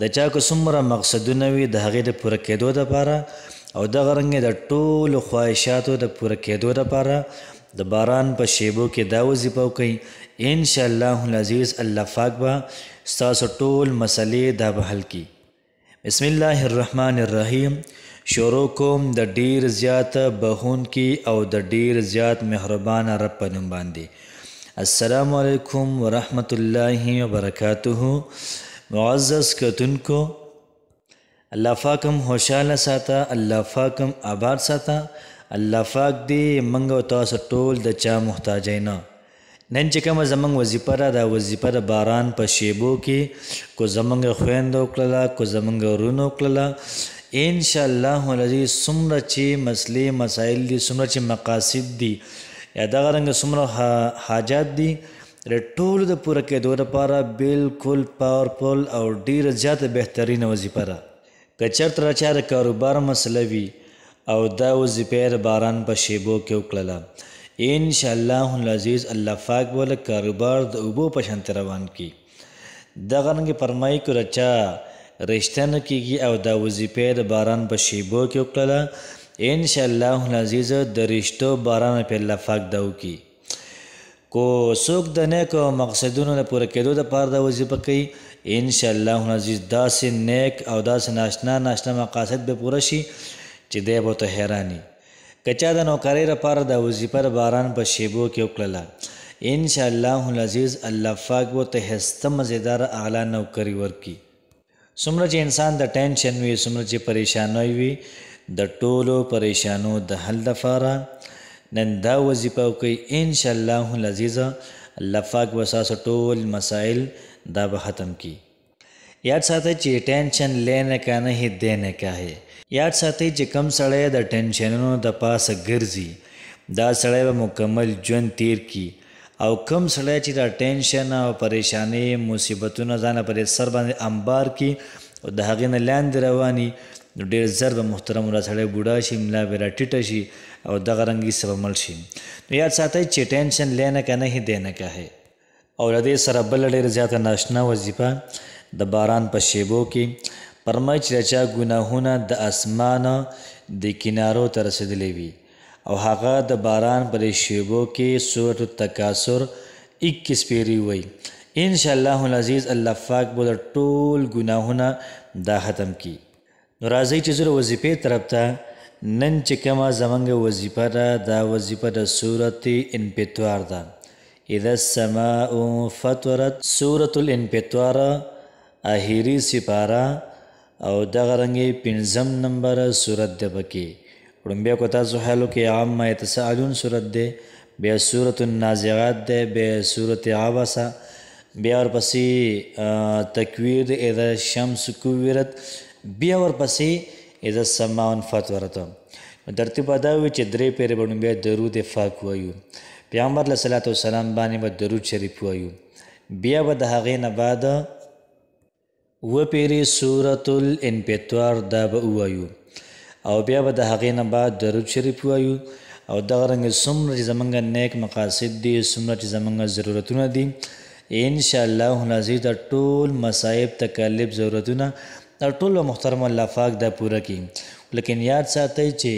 د چا که څومره مقصدونه وي د هغې د پوره کېدو دپاره او دغه رنګې د ټولو خواهشاتو د پوره کېدو دپاره د باران په شیبو کې دا وظیفه وکئ. انشاءالله العزیز الله پاک به ستاسو ټول مسلې دا به حل کړي. بسم الله الرحمن الرحیم. شروع کوم د ډیر زیات بخونکي او د ډیر زیات مهربان رب په نوم باندې. السلام علیکم ورحمت الله وبرکاته. معزز کتونکو، الله پاک هم خوشحاله ساته، الله پاک هم آباد ساته. الله پاک دې موږ او تاسو ټول د چا محتاجی نه. نن چې کومه زموږ وظیفه ده، دا وظیفه د باران په شیبو کې کو زموږ خویندو وکړله، کو زموږ ورونو وکړله. انشاءالله العزیز څومره چې مسلې مسایل دي، څومره چې مقاصد دي، یا دغه رنګه څومره حاجات دي، د ټولو د پوره کېدو لپاره بالکل پاورفل او ډېره زیاته بهترینه وظیفه ده. که چېرته را چا د کاروبار مسله وي او دا وظیفه یې د باران په شیبو کې وکړله، انشاءالله العزیز الله پاک به له کاروبار د اوبو په شانتې روان کړي. دغه رنګې فرمایي که د چا رشته نه کېږي او دا وظیفه یې د باران په شیبو کې وکړله، انشاءالله العزیز د رشتو باران پې الله پاک دا وکړي. کو څوک د نیکو مقصدونو د پوره کېدو دپاره دا وظیفه کوي، انشاءالله العزیز داسې نیک او داسې ناشنا مقاصد به پوره شي چې دی به ورته حیراني. که چا د نوکرۍ لپاره دا وظیفه د باران په شیبو کې وکړله، انشاءالله العزیز الله پاک به ورته ښایسته مزیداره اعلی نوکري ورکړي. څومره چې انسان د ټینشن وي، څومره چې پریشانۍ وي، د ټولو پریشانو د حل دپاره نن دا وظیفه وکړئ. انشاءالله العزیز الله پاک به ستاسو ټول مسایل دا به ختم کړي. یاد ساتئ چې ټینشن لینے کا نہیں دینے کا ہے. یاد ساتئ چې کم سړی د ټینشنونو د پاسه ګرځي، دا سړی به مکمل ژوند تیر کړي، او کم سړی چې دا ټینشن او پریشانۍ مصیبتونه ځانه پر سر باندې انبار کړي او د هغې نه لاندې رواني، نو ډېر زر به محترم را سړی بوډا شي، ملا به را ټیټه شي او دغه رنګي سره مړ شي. نو یاد ساتئ چې ټینشن لینے کا نہیں دینے کا ہے. او له دې سره بله ډېره زیاته ناشنا وظیفه د باران په شیبو کې فرمایي چې د چا ګناهونه د اسمانه د کنارو ته رسېدلی وي او هغه د باران په دې شیبو کې سورة التکاثر 21 پیرې وایي، انشاءالله العزیز الله پاک به د ټول ګناهونه دا ختم کړي. نو راځئ چې زه د وظیفې طرف ته نن چې کومه زموږ وظیفه ده، دا وظیفه د سورة انفطار ده. اذا السماء فطرت، سورة الانفطار اخري سپاره او دغه رنګې 5 نمبر سورت ده. پکې وړومبی کو تاسو حالو کې عامه یتساءلون سورت ده، بیا سورة النازعات ده، بیا سورة عبسه، بیا ورپسې تکویر اذا الشمس کورت، بیا ورپسې اذا السماء انفطرت. ترتیب دا وي چې 3 پیرې به بیا درود پاک وایو، پیغمبر علیه صلات وسلام باندې به درود شریف وایو، بیا به د هغې نه بعد 2 پیرې سورة الانفطار دا به ووایو، او بیا به د هغې نه بعد درود شریف وایو. او دغه رنګې څومره چې زموږ نیک مقاصد دي، څومره چې زموږ ضرورتونه دي، انشاءالله العزیز د ټول مصائب تکالیف ضرورتونه دا ټول به محترم الله پاک دا پوره کړي. لیکن یاد ساتئ چې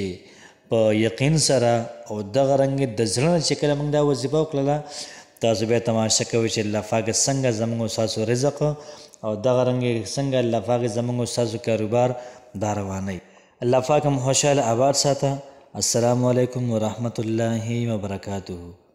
په یقین سره او دغه رنګې د زړه نه چې کله موږ دا وظیفه وکړله، تاسو بیا تماشه کوئ چې الله پاک څنګه زموږ او ستاسو رزق او دغه رنګې څنګه الله پاک زموږ او ستاسو کاروبار دا روانوي. الله پاک هم خوشحاله آباد ساته. السلام علیکم ورحمت الله وبرکاته.